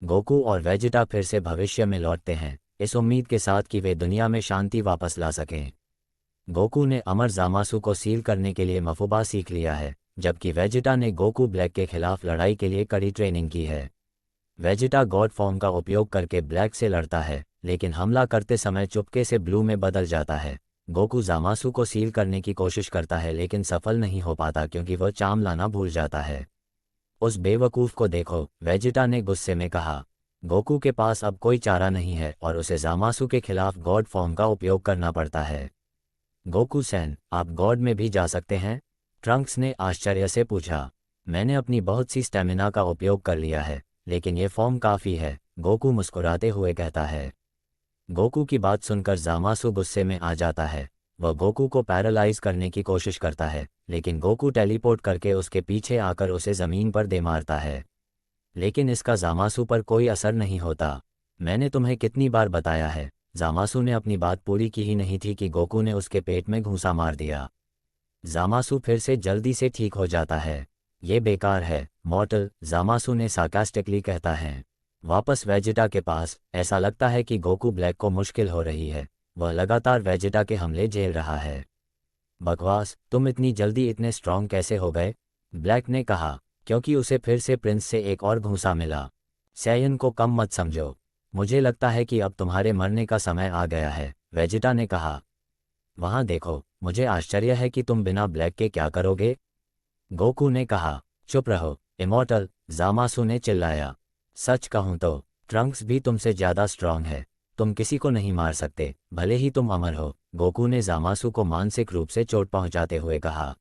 Goku और Vegeta फिर से भविष्य में लौटते हैं, इस उम्मीद के साथ कि वे दुनिया में शांति वापस ला सकें। गोकू ने अमर ज़ामासु को सील करने के लिए मफुबा सीख लिया है, जबकि वेजिटा ने गोकू ब्लैक के खिलाफ लड़ाई के लिए कड़ी ट्रेनिंग की है। वेजिटा गॉड फॉर्म का उपयोग करके ब्लैक से लड़ता है, लेकिन हमला करते समय चुपके से ब्लू में बदल जाता है। गोकू ज़ामासु को सील करने की कोशिश करता है लेकिन सफल नहीं हो पाता क्योंकि वह चाम लाना भूल जाता है। उस बेवकूफ़ को देखो, वेजिटा ने गुस्से में कहा। गोकू के पास अब कोई चारा नहीं है और उसे ज़ामासु के खिलाफ गॉड फॉर्म का उपयोग करना पड़ता है। गोकू सैन, आप गॉड में भी जा सकते हैं? ट्रंक्स ने आश्चर्य से पूछा। मैंने अपनी बहुत सी स्टेमिना का उपयोग कर लिया है, लेकिन ये फॉर्म काफ़ी है, गोकू मुस्कुराते हुए कहता है। गोकू की बात सुनकर ज़ामासु गुस्से में आ जाता है। वह गोकू को पैरालाइज करने की कोशिश करता है, लेकिन गोकू टेलीपोर्ट करके उसके पीछे आकर उसे ज़मीन पर दे मारता है। लेकिन इसका ज़ामासु पर कोई असर नहीं होता। मैंने तुम्हें कितनी बार बताया है। ज़ामासु ने अपनी बात पूरी की ही नहीं थी कि गोकू ने उसके पेट में घूंसा मार दिया। ज़ामासु फिर से जल्दी से ठीक हो जाता है। ये बेकार है, मॉर्टल, ज़ामासु ने सार्कास्टिकली कहता है। वापस वेजिटा के पास, ऐसा लगता है कि गोकू ब्लैक को मुश्किल हो रही है। वह लगातार वेजिटा के हमले झेल रहा है। बकवास, तुम इतनी जल्दी इतने स्ट्रॉन्ग कैसे हो गए? ब्लैक ने कहा। क्योंकि उसे फिर से प्रिंस से एक और घूंसा मिला। सैयन को कम मत समझो। मुझे लगता है कि अब तुम्हारे मरने का समय आ गया है, वेजिटा ने कहा। वहाँ देखो, मुझे आश्चर्य है कि तुम बिना ब्लैक के क्या करोगे? गोकू ने कहा। चुप रहो, इमॉर्टल, ज़ामासु ने चिल्लाया। सच कहूँ तो ट्रंक्स भी तुमसे ज़्यादा स्ट्रांग है। तुम किसी को नहीं मार सकते, भले ही तुम अमर हो, गोकू ने ज़ामासु को मानसिक रूप से चोट पहुंचाते हुए कहा।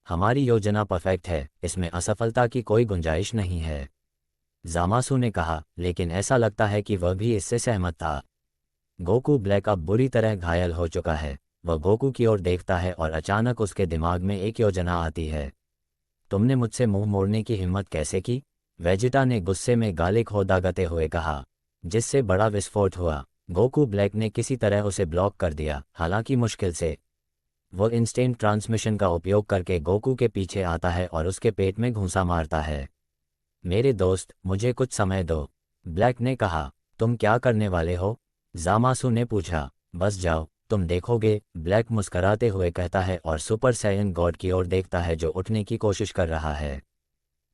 हमारी योजना परफेक्ट है, इसमें असफलता की कोई गुंजाइश नहीं है, ज़ामासु ने कहा, लेकिन ऐसा लगता है कि वह भी इससे सहमत था। गोकू ब्लैक अब बुरी तरह घायल हो चुका है। वह गोकू की ओर देखता है और अचानक उसके दिमाग में एक योजना आती है। तुमने मुझसे मुंह मोड़ने की हिम्मत कैसे की? वेजिटा ने गुस्से में गाली खोदागते हुए कहा, जिससे बड़ा विस्फोट हुआ। गोकू ब्लैक ने किसी तरह उसे ब्लॉक कर दिया, हालांकि मुश्किल से। वो इंस्टेंट ट्रांसमिशन का उपयोग करके गोकू के पीछे आता है और उसके पेट में घूंसा मारता है। मेरे दोस्त, मुझे कुछ समय दो, ब्लैक ने कहा। तुम क्या करने वाले हो? ज़ामासु ने पूछा। बस जाओ, तुम देखोगे, ब्लैक मुस्कराते हुए कहता है और सुपर सैयन गॉड की ओर देखता है जो उठने की कोशिश कर रहा है।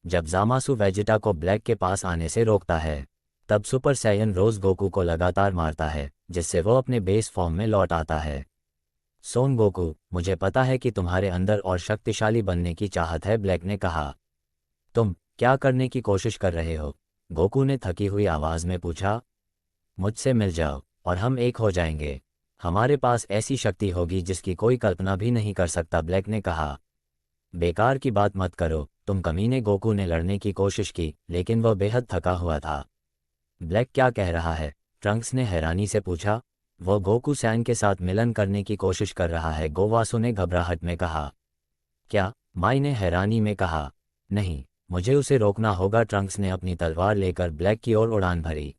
जब ज़ामासु वेजिटा को ब्लैक के पास आने से रोकता है, तब सुपर सैयन रोज़ गोकू को लगातार मारता है, जिससे वो अपने बेस फॉर्म में लौट आता है। सोन गोकू, मुझे पता है कि तुम्हारे अंदर और शक्तिशाली बनने की चाहत है, ब्लैक ने कहा। तुम क्या करने की कोशिश कर रहे हो? गोकू ने थकी हुई आवाज़ में पूछा। मुझसे मिल जाओ और हम एक हो जाएंगे। हमारे पास ऐसी शक्ति होगी जिसकी कोई कल्पना भी नहीं कर सकता, ब्लैक ने कहा। बेकार की बात मत करो, तुम कमीने, गोकू ने लड़ने की कोशिश की, लेकिन वह बेहद थका हुआ था। ब्लैक क्या कह रहा है? ट्रंक्स ने हैरानी से पूछा। वह गोकू सैन के साथ मिलन करने की कोशिश कर रहा है, गोवासु ने घबराहट में कहा। क्या? माई ने हैरानी में कहा। नहीं, मुझे उसे रोकना होगा। ट्रंक्स ने अपनी तलवार लेकर ब्लैक की ओर उड़ान भरी।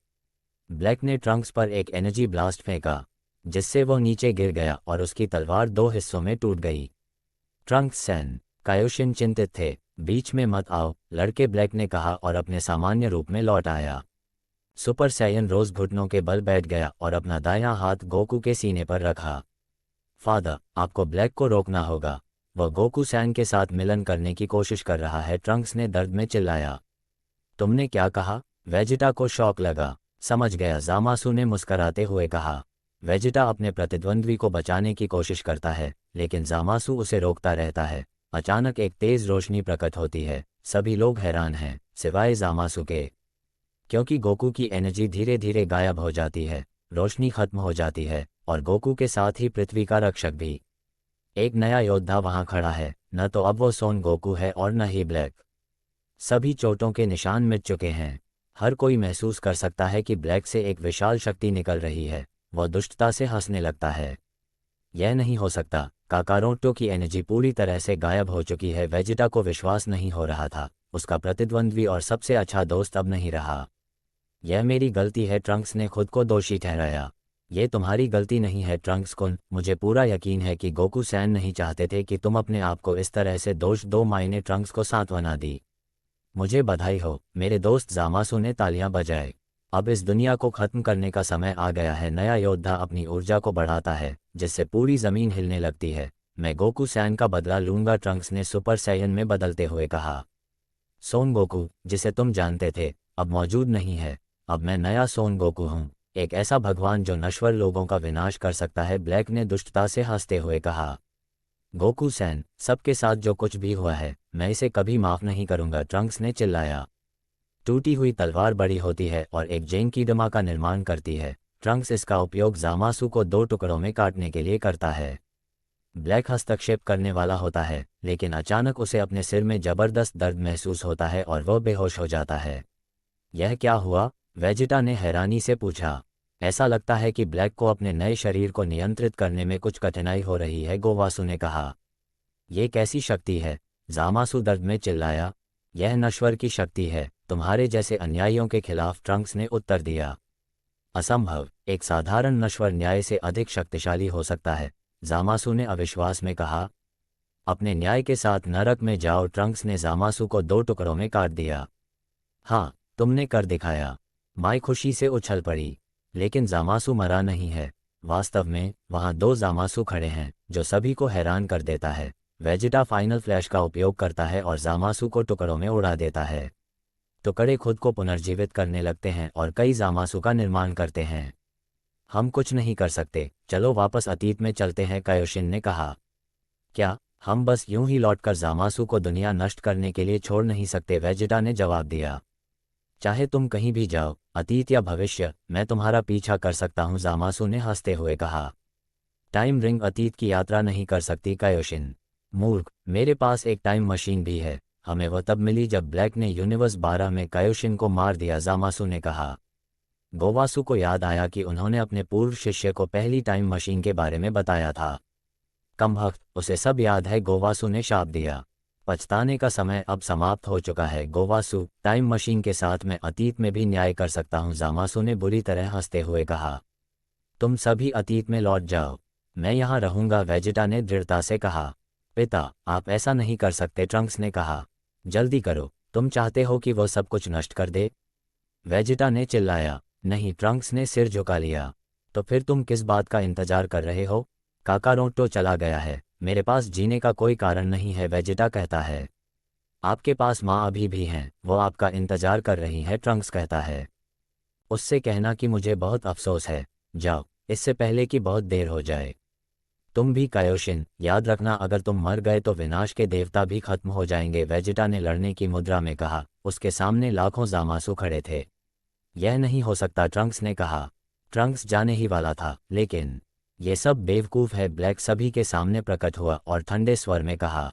ब्लैक ने ट्रंक्स पर एक एनर्जी ब्लास्ट फेंका, जिससे वह नीचे गिर गया और उसकी तलवार दो हिस्सों में टूट गई। ट्रंक्स सैन, कायोशिन चिंतित थे। बीच में मत आओ, लड़के, ब्लैक ने कहा और अपने सामान्य रूप में लौट आया। सुपर सैयन रोज घुटनों के बल बैठ गया और अपना दायां हाथ गोकू के सीने पर रखा। फादर, आपको ब्लैक को रोकना होगा, वह गोकू सैन के साथ मिलन करने की कोशिश कर रहा है, ट्रंक्स ने दर्द में चिल्लाया। तुमने क्या कहा? वेजिटा को शॉक लगा। समझ गया, ज़ामासु ने मुस्कराते हुए कहा। वेजिटा अपने प्रतिद्वंद्वी को बचाने की कोशिश करता है, लेकिन ज़ामासु उसे रोकता रहता है। अचानक एक तेज रोशनी प्रकट होती है। सभी लोग हैरान हैं, सिवाय ज़ामासु के, क्योंकि गोकू की एनर्जी धीरे धीरे गायब हो जाती है। रोशनी खत्म हो जाती है और गोकू के साथ ही पृथ्वी का रक्षक भी। एक नया योद्धा वहां खड़ा है, न तो अब वो सोन गोकू है और न ही ब्लैक। सभी चोटों के निशान मिट चुके हैं। हर कोई महसूस कर सकता है कि ब्लैक से एक विशाल शक्ति निकल रही है। वह दुष्टता से हंसने लगता है। यह नहीं हो सकता। काकारोटो की एनर्जी पूरी तरह से गायब हो चुकी है। वेजिटा को विश्वास नहीं हो रहा था, उसका प्रतिद्वंद्वी और सबसे अच्छा दोस्त अब नहीं रहा। यह मेरी गलती है, ट्रंक्स ने खुद को दोषी ठहराया। ये तुम्हारी गलती नहीं है ट्रंक्स कुन, मुझे पूरा यकीन है कि गोकू सैन नहीं चाहते थे कि तुम अपने आप को इस तरह से दोष दो। माई ने ट्रंक्स को सांत्वना दी। मुझे बधाई हो मेरे दोस्त, ज़ामासु ने तालियां बजाए। अब इस दुनिया को खत्म करने का समय आ गया है। नया योद्धा अपनी ऊर्जा को बढ़ाता है जिससे पूरी जमीन हिलने लगती है। मैं गोकू सैन का बदला लूंगा, ट्रंक्स ने सुपर सैयन में बदलते हुए कहा। सोन गोकू, जिसे तुम जानते थे, अब मौजूद नहीं है। अब मैं नया सोन गोकू हूँ, एक ऐसा भगवान जो नश्वर लोगों का विनाश कर सकता है, ब्लैक ने दुष्टता से हंसते हुए कहा। गोकू सैन, सबके साथ जो कुछ भी हुआ है मैं इसे कभी माफ नहीं करूंगा, ट्रंक्स ने चिल्लाया। टूटी हुई तलवार बड़ी होती है और एक जेंकीडमा का निर्माण करती है। ट्रंक्स इसका उपयोग ज़ामासु को 2 टुकड़ों में काटने के लिए करता है। ब्लैक हस्तक्षेप करने वाला होता है, लेकिन अचानक उसे अपने सिर में जबरदस्त दर्द महसूस होता है और वह बेहोश हो जाता है। यह क्या हुआ? वेजिटा ने हैरानी से पूछा। ऐसा लगता है कि ब्लैक को अपने नए शरीर को नियंत्रित करने में कुछ कठिनाई हो रही है, गोवासु ने कहा। ये कैसी शक्ति है? ज़ामासु दर्द में चिल्लाया। यह नश्वर की शक्ति है, तुम्हारे जैसे अन्यायियों के खिलाफ, ट्रंक्स ने उत्तर दिया। असंभव, एक साधारण नश्वर न्याय से अधिक शक्तिशाली हो सकता है, ज़ामासु ने अविश्वास में कहा। अपने न्याय के साथ नरक में जाओ, ट्रंक्स ने ज़ामासु को 2 टुकड़ों में काट दिया। हाँ, तुमने कर दिखाया। माई खुशी से उछल पड़ी। लेकिन ज़ामासु मरा नहीं है। वास्तव में वहाँ 2 ज़ामासु खड़े हैं, जो सभी को हैरान कर देता है। वेजिटा फाइनल फ्लैश का उपयोग करता है और ज़ामासु को टुकड़ों में उड़ा देता है। टुकड़े खुद को पुनर्जीवित करने लगते हैं और कई ज़ामासु का निर्माण करते हैं। हम कुछ नहीं कर सकते, चलो वापस अतीत में चलते हैं, कायोशिन ने कहा। क्या हम बस यूं ही लौटकर ज़ामासु को दुनिया नष्ट करने के लिए छोड़ नहीं सकते? वेजिटा ने जवाब दिया। चाहे तुम कहीं भी जाओ, अतीत या भविष्य, मैं तुम्हारा पीछा कर सकता हूं, ज़ामासु ने हंसते हुए कहा। टाइम रिंग अतीत की यात्रा नहीं कर सकती, कायोशिन। मूर्ख, मेरे पास एक टाइम मशीन भी है। हमें वह तब मिली जब ब्लैक ने यूनिवर्स 12 में कायोशिन को मार दिया, ज़ामासु ने कहा। गोवासु को याद आया कि उन्होंने अपने पूर्व शिष्य को पहली टाइम मशीन के बारे में बताया था। कमबख्त, उसे सब याद है, गोवासु ने शाप दिया। पछताने का समय अब समाप्त हो चुका है, गोवासु। टाइम मशीन के साथ मैं अतीत में भी न्याय कर सकता हूं, ज़ामासु ने बुरी तरह हंसते हुए कहा। तुम सभी अतीत में लौट जाओ, मैं यहाँ रहूंगा, वेजिटा ने दृढ़ता से कहा। पिता, आप ऐसा नहीं कर सकते, ट्रंक्स ने कहा। जल्दी करो, तुम चाहते हो कि वह सब कुछ नष्ट कर दे? वेजिटा ने चिल्लाया। नहीं, ट्रंक्स ने सिर झुका लिया। तो फिर तुम किस बात का इंतजार कर रहे हो? काकारोटो चला गया है, मेरे पास जीने का कोई कारण नहीं है, वेजिटा कहता है। आपके पास माँ अभी भी हैं, वो आपका इंतजार कर रही है, ट्रंक्स कहता है। उससे कहना कि मुझे बहुत अफसोस है, जाओ, इससे पहले कि बहुत देर हो जाए। तुम भी, कायोशिन, याद रखना, अगर तुम मर गए तो विनाश के देवता भी खत्म हो जाएंगे, वेजिटा ने लड़ने की मुद्रा में कहा। उसके सामने लाखों ज़ामासु खड़े थे। यह नहीं हो सकता, ट्रंक्स ने कहा। ट्रंक्स जाने ही वाला था, लेकिन ये सब बेवकूफ़ है, ब्लैक सभी के सामने प्रकट हुआ और ठंडे स्वर में कहा।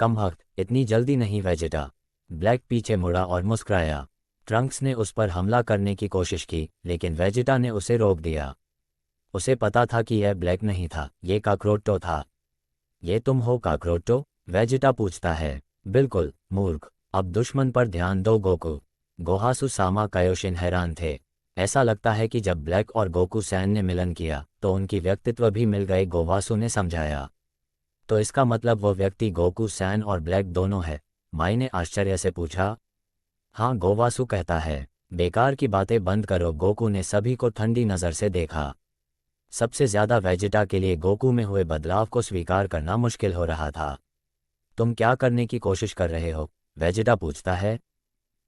कमबख्त, इतनी जल्दी नहीं, वेजिटा। ब्लैक पीछे मुड़ा और मुस्कुराया। ट्रंक्स ने उस पर हमला करने की कोशिश की, लेकिन वेजिटा ने उसे रोक दिया। उसे पता था कि यह ब्लैक नहीं था, ये काकरोटो था। ये तुम हो, काकरोटो? वेजिटा पूछता है। बिल्कुल, मूर्ख, अब दुश्मन पर ध्यान दो, गोकू। गोहासु सामा, कायोशिन हैरान थे। ऐसा लगता है कि जब ब्लैक और गोकू सैन ने मिलन किया तो उनकी व्यक्तित्व भी मिल गए, गोवासु ने समझाया। तो इसका मतलब वो व्यक्ति गोकू सैन और ब्लैक दोनों है? माई ने आश्चर्य से पूछा। हाँ, गोवासु कहता है। बेकार की बातें बंद करो, गोकू ने सभी को ठंडी नज़र से देखा। सबसे ज्यादा वेजिटा के लिए गोकू में हुए बदलाव को स्वीकार करना मुश्किल हो रहा था। तुम क्या करने की कोशिश कर रहे हो? वेजिटा पूछता है।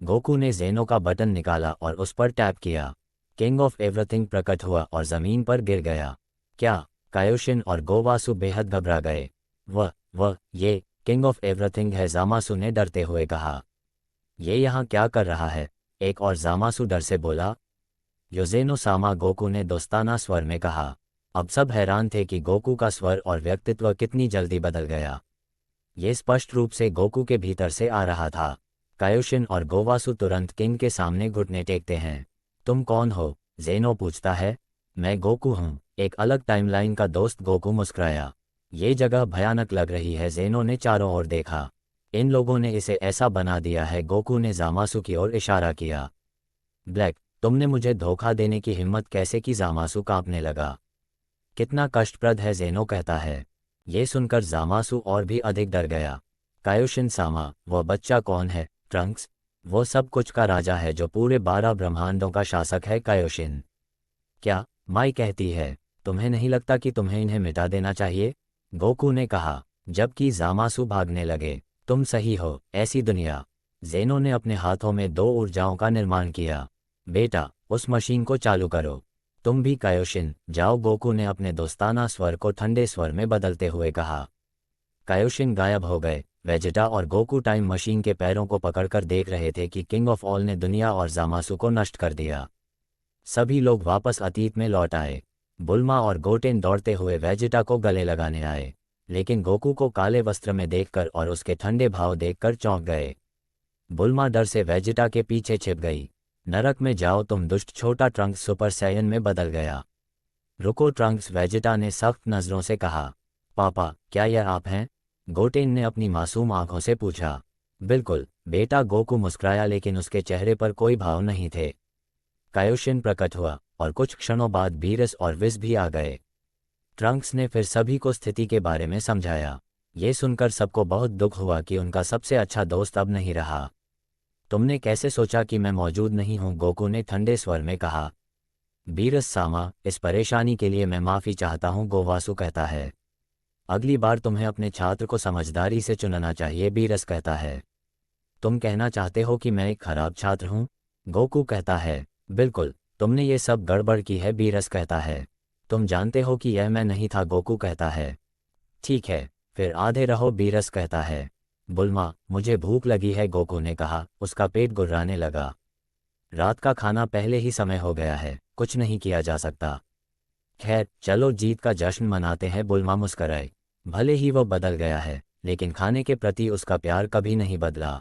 गोकू ने ज़ेनो का बटन निकाला और उस पर टैप किया। किंग ऑफ एवरीथिंग प्रकट हुआ और ज़मीन पर गिर गया। क्या? कायोशिन और गोवासु बेहद घबरा गए। ये किंग ऑफ एवरीथिंग है, ज़ामासु ने डरते हुए कहा। ये यहाँ क्या कर रहा है? एक और ज़ामासु डर से बोला। योज़ेनो सामा, गोकू ने दोस्ताना स्वर में कहा। अब सब हैरान थे कि गोकू का स्वर और व्यक्तित्व कितनी जल्दी बदल गया। ये स्पष्ट रूप से गोकू के भीतर से आ रहा था। कायोशिन और गोवासु तुरंत किंग के सामने घुटने टेकते हैं। तुम कौन हो? ज़ेनो पूछता है। मैं गोकू हूँ, एक अलग टाइमलाइन का दोस्त, गोकू मुस्कुराया। ये जगह भयानक लग रही है, ज़ेनो ने चारों ओर देखा। इन लोगों ने इसे ऐसा बना दिया है, गोकू ने ज़ामासु की ओर इशारा किया। ब्लैक, तुमने मुझे धोखा देने की हिम्मत कैसे की? ज़ामासु कांपने लगा। कितना कष्टप्रद है, ज़ेनो कहता है। ये सुनकर ज़ामासु और भी अधिक डर गया। कायोशिन सामा, वह बच्चा कौन है? ट्रंक्स? वो सब कुछ का राजा है जो पूरे 12 ब्रह्मांडों का शासक है कायोशिन। क्या? माई कहती है, तुम्हें नहीं लगता कि तुम्हें इन्हें मिटा देना चाहिए? गोकू ने कहा, जबकि ज़ामासु भागने लगे। तुम सही हो, ऐसी दुनिया। ज़ेनो ने अपने हाथों में 2 ऊर्जाओं का निर्माण किया। बेटा, उस मशीन को चालू करो। तुम भी कायोशिन, जाओ। गोकू ने अपने दोस्ताना स्वर को ठंडे स्वर में बदलते हुए कहा। कायोशिन गायब हो गए। वेजिटा और गोकू टाइम मशीन के पैरों को पकड़कर देख रहे थे कि किंग ऑफ ऑल ने दुनिया और ज़ामासु को नष्ट कर दिया। सभी लोग वापस अतीत में लौट आए। बुल्मा और गोटेन दौड़ते हुए वेजिटा को गले लगाने आए, लेकिन गोकू को काले वस्त्र में देखकर और उसके ठंडे भाव देखकर चौंक गए। बुल्मा डर से वेजिटा के पीछे छिप गई। नरक में जाओ तुम दुष्ट। छोटा ट्रंक्स सुपर सैयन में बदल गया। रुको ट्रंक्स, वेजिटा ने सख्त नज़रों से कहा। पापा, क्या यह आप हैं? गोटेन ने अपनी मासूम आंखों से पूछा। बिल्कुल बेटा, गोकू मुस्कुराया, लेकिन उसके चेहरे पर कोई भाव नहीं थे। कायोशिन प्रकट हुआ और कुछ क्षणों बाद बीरस और विस भी आ गए। ट्रंक्स ने फिर सभी को स्थिति के बारे में समझाया। ये सुनकर सबको बहुत दुख हुआ कि उनका सबसे अच्छा दोस्त अब नहीं रहा। तुमने कैसे सोचा कि मैं मौजूद नहीं हूं? गोकू ने ठंडे स्वर में कहा। बीरस सामा, इस परेशानी के लिए मैं माफ़ी चाहता हूं, गोवासु कहता है। अगली बार तुम्हें अपने छात्र को समझदारी से चुनना चाहिए, बीरस कहता है। तुम कहना चाहते हो कि मैं एक खराब छात्र हूं? गोकू कहता है। बिल्कुल, तुमने ये सब गड़बड़ की है, बीरस कहता है। तुम जानते हो कि यह मैं नहीं था, गोकू कहता है। ठीक है, फिर आधे रहो, बीरस कहता है। बुल्मा, मुझे भूख लगी है, गोकू ने कहा। उसका पेट गुर्राने लगा। रात का खाना पहले ही समय हो गया है, कुछ नहीं किया जा सकता। खैर, चलो जीत का जश्न मनाते हैं, बुल्मा मुस्कराए। भले ही वो बदल गया है, लेकिन खाने के प्रति उसका प्यार कभी नहीं बदला।